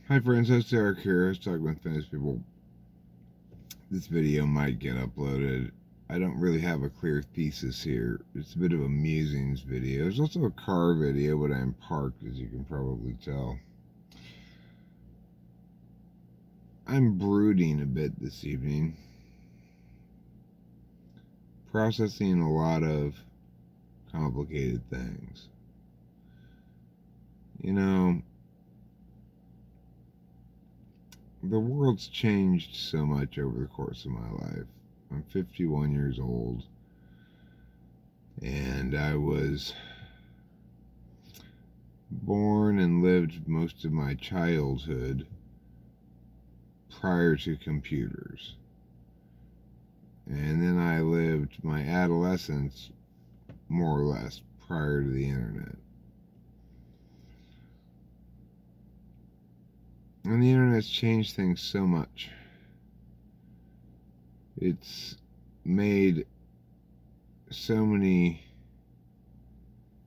Hi friends, host Eric here. I was talking with famous people. This video might get uploaded. I don't really have a clear thesis here. It's a bit of a musings video. There's also a car video, but I'm parked, as you can probably tell. I'm brooding a bit this evening. Processing a lot of complicated things. You know, the world's changed so much over the course of my life. I'm 51 years old, and I was born and lived most of my childhood prior to computers. And then I lived my adolescence more or less prior to the internet. And the internet's changed things so much. It's made so many...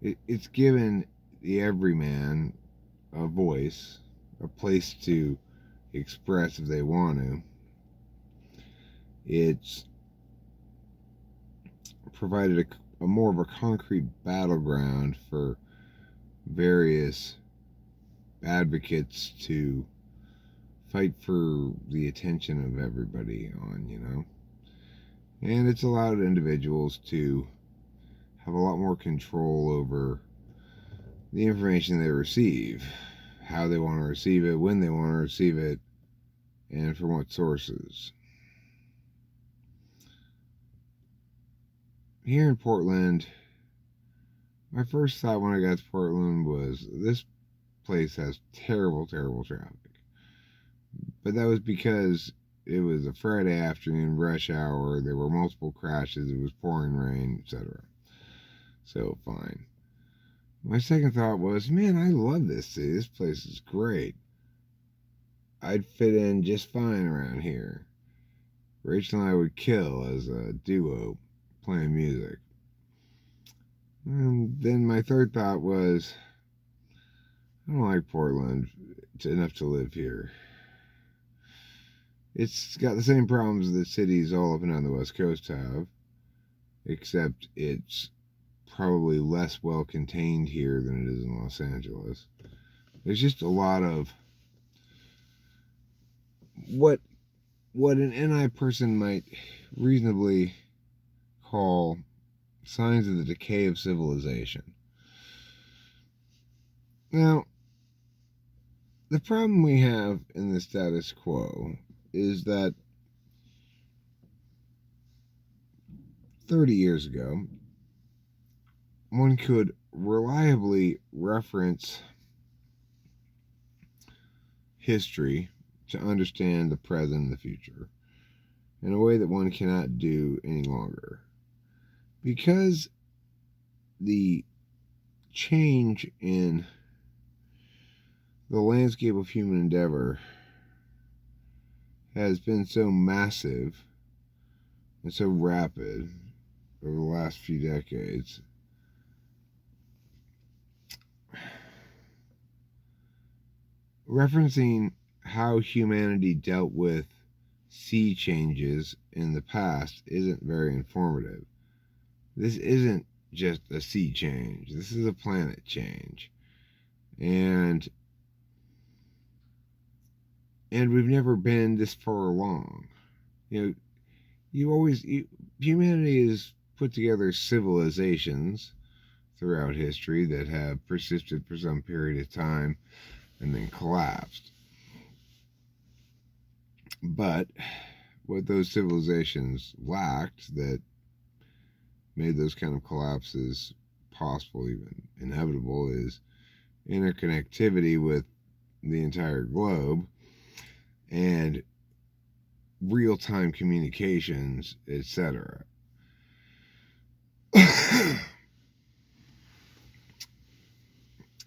It's given the everyman a voice, a place to express if they want to. It's provided a more of a concrete battleground for various advocates to fight for the attention of everybody on, And it's allowed individuals to have a lot more control over the information they receive, how they want to receive it, when they want to receive it, and from what sources. Here in Portland, my first thought when I got to Portland was, this place has terrible, terrible traffic. But that was because it was a Friday afternoon rush hour, there were multiple crashes, it was pouring rain, etc. So, fine. My second thought was, man, I love this city. This place is great. I'd fit in just fine around here. Rachel and I would kill as a duo playing music. And then my third thought was, I don't like Portland enough to live here. It's got the same problems that cities all up and down the West Coast have, except it's probably less well contained here than it is in Los Angeles. There's just a lot of what an NI person might reasonably call signs of the decay of civilization. Now, the problem we have in the status quo is that 30 years ago, one could reliably reference history to understand the present and the future in a way that one cannot do any longer. Because the change in the landscape of human endeavor has been so massive and so rapid over the last few decades, referencing how humanity dealt with sea changes in the past isn't very informative. This isn't just a sea change. This is a planet change. And we've never been this far along. Humanity has put together civilizations throughout history that have persisted for some period of time and then collapsed. But what those civilizations lacked that made those kind of collapses possible, even inevitable, is interconnectivity with the entire globe and real-time communications, etc.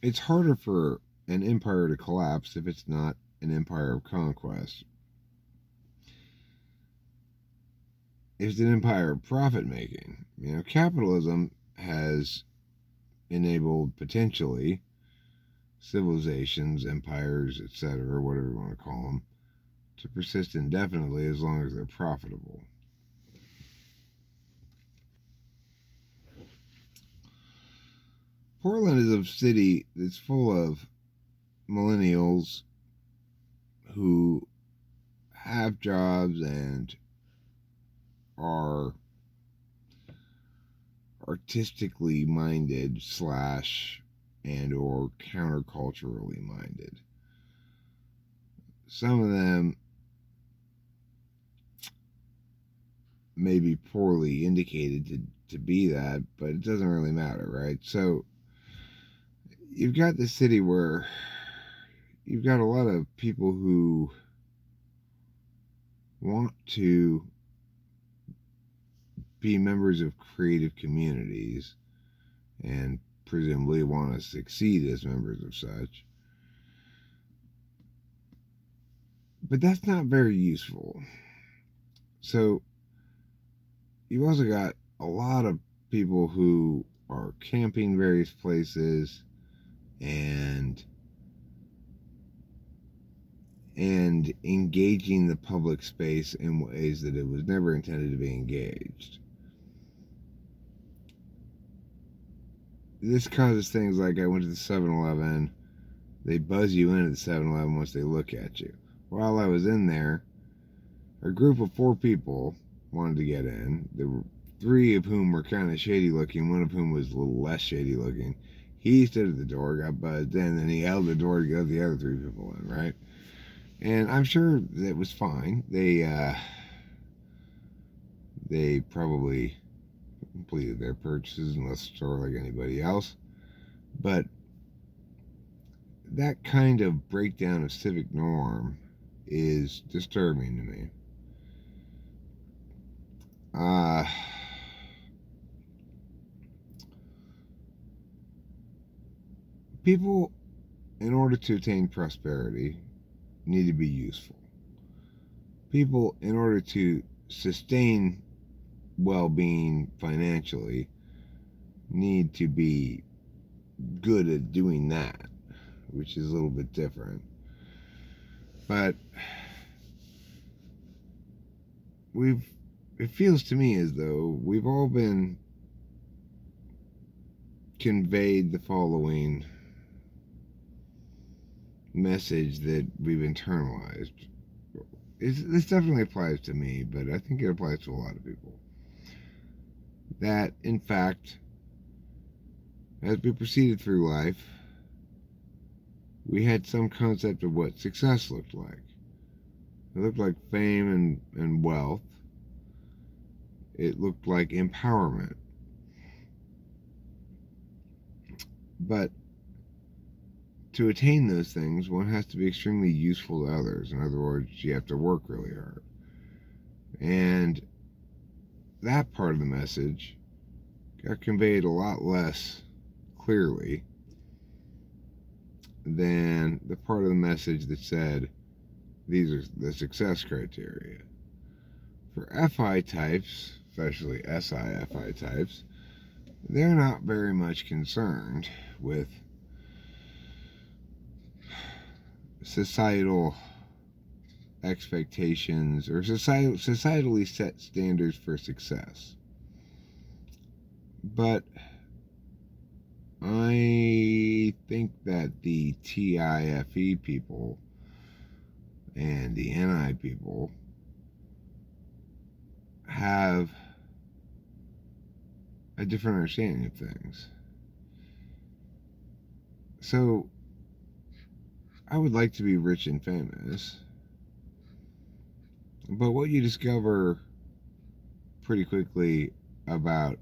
It's harder for an empire to collapse if it's not an empire of conquest. It's an empire of profit-making. Capitalism has enabled, potentially, civilizations, empires, etc., whatever you want to call them, to persist indefinitely as long as they're profitable. Portland is a city that's full of millennials who have jobs and are artistically minded / and or counterculturally minded. Some of them may be poorly indicated to be that, but it doesn't really matter, right? So you've got this city where you've got a lot of people who want to be members of creative communities and presumably want to succeed as members of such. But that's not very useful. So you've also got a lot of people who are camping various places and engaging the public space in ways that it was never intended to be engaged. This causes things like I went to the 7-Eleven. They buzz you in at the 7-Eleven once they look at you. While I was in there, a group of 4 people wanted to get in. There were 3 of whom were kind of shady looking, one of whom was a little less shady looking. He stood at the door, got buzzed in, and then he held the door to get the other 3 people in, right? And I'm sure that was fine. They probably completed their purchases and left the store like anybody else. But that kind of breakdown of civic norm is disturbing to me. People, in order to attain prosperity, need to be useful. People, in order to sustain well-being financially, need to be good at doing that, which is a little bit different. But it feels to me as though we've all been conveyed the following message that we've internalized. This definitely applies to me, but I think it applies to a lot of people. That, in fact, as we proceeded through life, we had some concept of what success looked like. It looked like fame and wealth. It looked like empowerment. But to attain those things, one has to be extremely useful to others. In other words, you have to work really hard. And that part of the message got conveyed a lot less clearly than the part of the message that said, these are the success criteria. For FI types, especially SI-FI types, they're not very much concerned with societal expectations or societally set standards for success. But I think that the TIFE people and the NI people have a different understanding of things. So I would like to be rich and famous, but what you discover pretty quickly about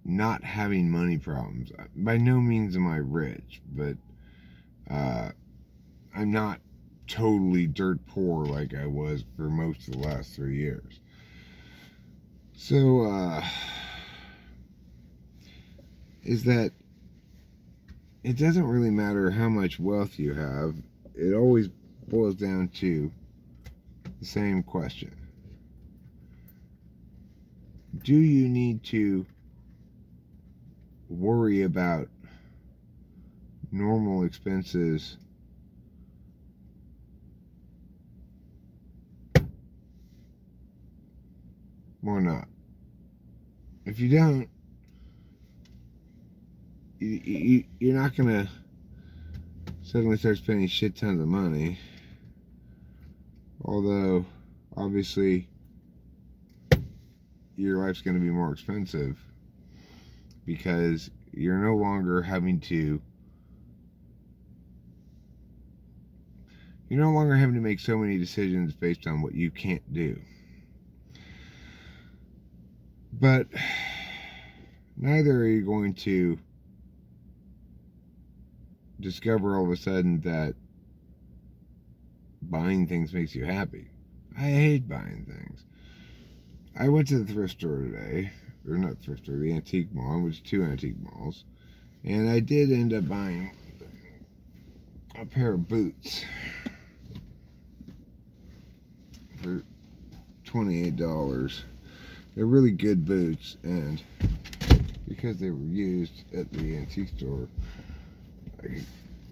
not having money problems, by no means am I rich, but I'm not totally dirt poor like I was for most of the last 3 years. So, is that it doesn't really matter how much wealth you have. It always boils down to the same question. Do you need to worry about normal expenses or not. If you don't, you're not going to suddenly start spending shit tons of money. Although, obviously, your life's going to be more expensive because you're no longer having to make so many decisions based on what you can't do. But neither are you going to discover all of a sudden that buying things makes you happy. I hate buying things. I went to the thrift store today, or not thrift store, the antique mall. It was 2 antique malls, and I did end up buying a pair of boots for $28. They're really good boots, and because they were used at the antique store, I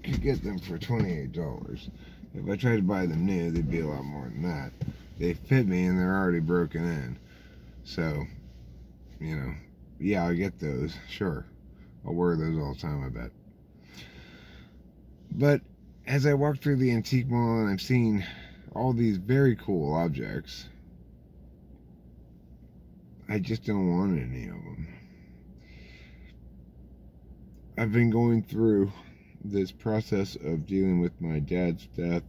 could get them for $28. If I tried to buy them new, they'd be a lot more than that. They fit me, and they're already broken in. So, yeah, I'll get those. Sure. I'll wear those all the time, I bet. But as I walk through the antique mall and I'm seeing all these very cool objects, I just don't want any of them. I've been going through this process of dealing with my dad's death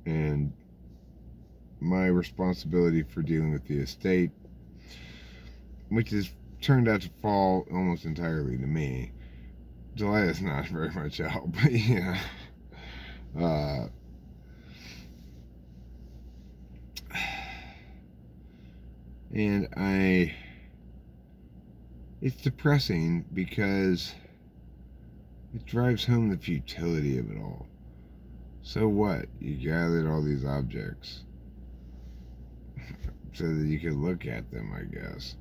and my responsibility for dealing with the estate, which has turned out to fall almost entirely to me. Delia's not very much help, but yeah. And it's depressing because it drives home the futility of it all. So what? You gathered all these objects so that you could look at them, I guess.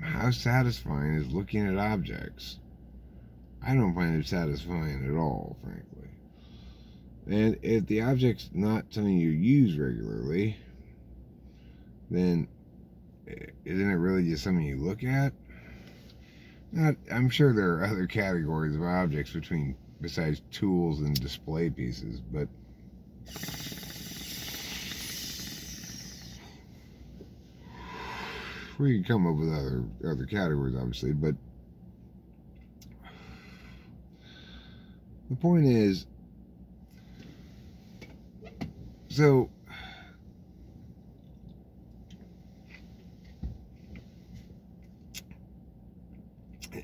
How satisfying is looking at objects? I don't find it satisfying at all, frankly. And if the object's not something you use regularly, then isn't it really just something you look at? I'm sure there are other categories of objects besides tools and display pieces, but we can come up with other categories, obviously, but the point is, so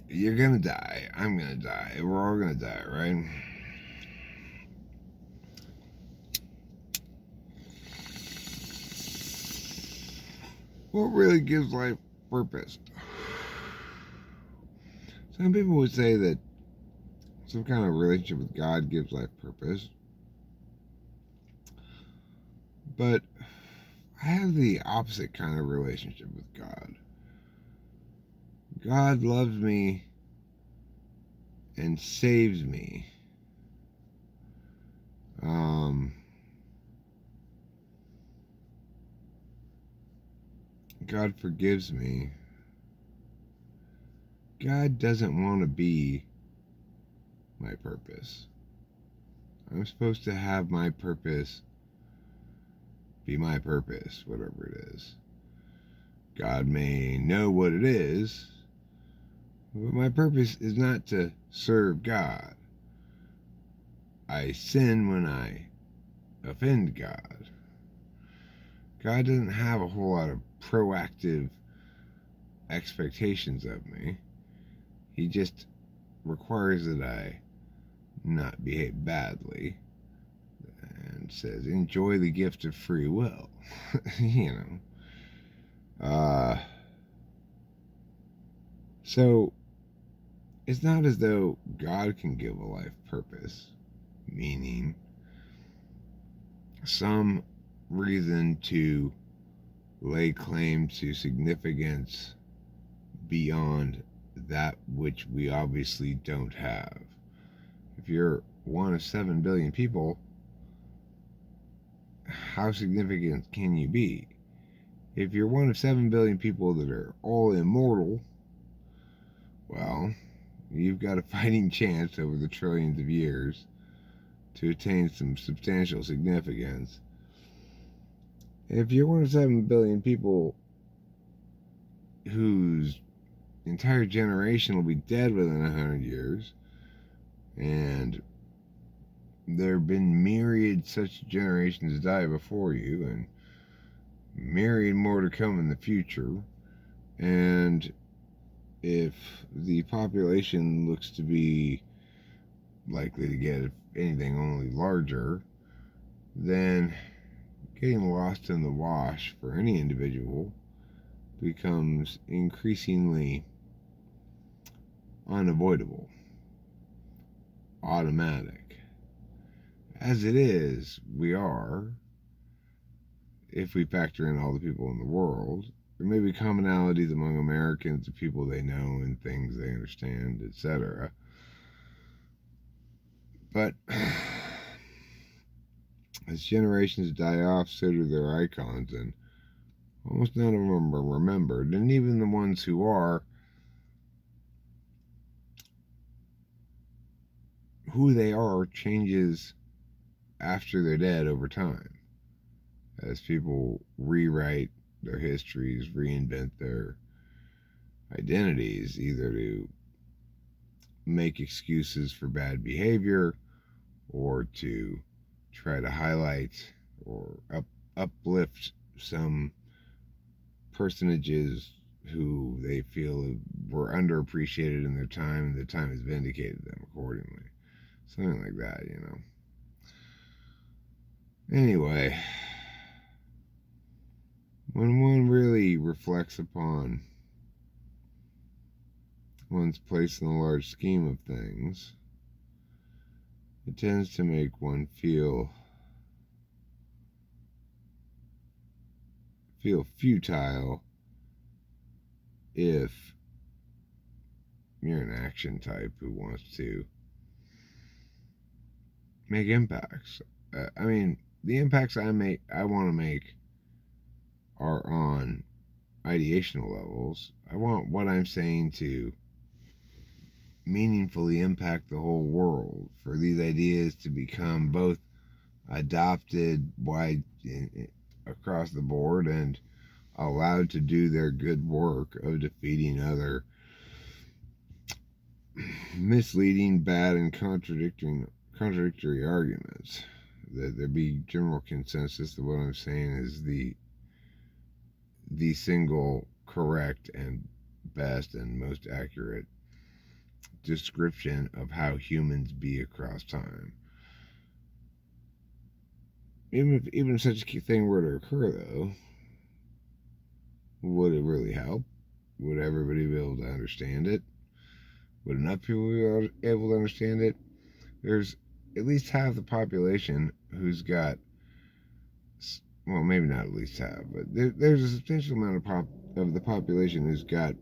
you're gonna die. I'm gonna die. We're all gonna die, right? What really gives life purpose? Some people would say that some kind of relationship with God gives life purpose. But I have the opposite kind of relationship with God. God loves me and saves me. God forgives me. God doesn't want to be my purpose. I'm supposed to have my purpose be my purpose, whatever it is. God may know what it is, but my purpose is not to serve God. I sin when I offend God. God doesn't have a whole lot of proactive expectations of me. He just requires that I not behave badly and says, enjoy the gift of free will. So it's not as though God can give a life purpose, meaning some reason to lay claim to significance beyond that which we obviously don't have. if you're one of 7 billion people, how significant can you be? If you're one of 7 billion people that are all immortal, well, you've got a fighting chance over the trillions of years to attain some substantial significance. If you're one of 7 billion people whose entire generation will be dead within 100 years, and there have been myriad such generations die before you, and myriad more to come in the future, and if the population looks to be likely to get, if anything, only larger, then getting lost in the wash for any individual becomes increasingly unavoidable, automatic. As it is, we are, if we factor in all the people in the world. There may be commonalities among Americans of people they know and things they understand, etc. But as generations die off, so do their icons, and almost none of them are remembered. And even the ones who are, who they are changes after they're dead over time, as people rewrite their histories, reinvent their identities, either to make excuses for bad behavior or to try to highlight or uplift some personages who they feel were underappreciated in their time, and the time has vindicated them accordingly. Something like that, you know. Anyway, when one really reflects upon one's place in the large scheme of things, it tends to make one feel futile if you're an action type who wants to make impacts. I mean, the impacts I want to make are on ideational levels. I want what I'm saying to meaningfully impact the whole world, for these ideas to become both adopted wide across the board and allowed to do their good work of defeating other misleading, bad, and contradictory arguments. That there be general consensus that what I'm saying is the single correct and best and most accurate description of how humans be across time. Even if such a thing were to occur, though, would it really help? Would everybody be able to understand it? Would enough people be able to understand it? There's at least half the population who's got, well, maybe not at least half, but there's a substantial amount of the population who's got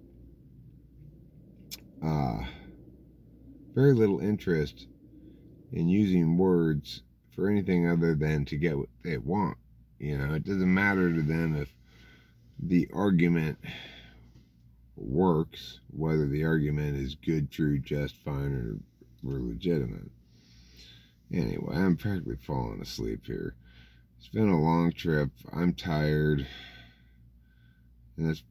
very little interest in using words for anything other than to get what they want. You know, it doesn't matter to them if the argument works, whether the argument is good, true, just, fine, or legitimate. Anyway, I'm practically falling asleep here. It's been a long trip. I'm tired. And that's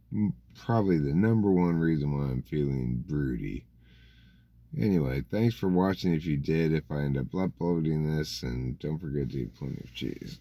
probably the number one reason why I'm feeling broody. Anyway, thanks for watching if you did, if I end up uploading this, and don't forget to eat plenty of cheese.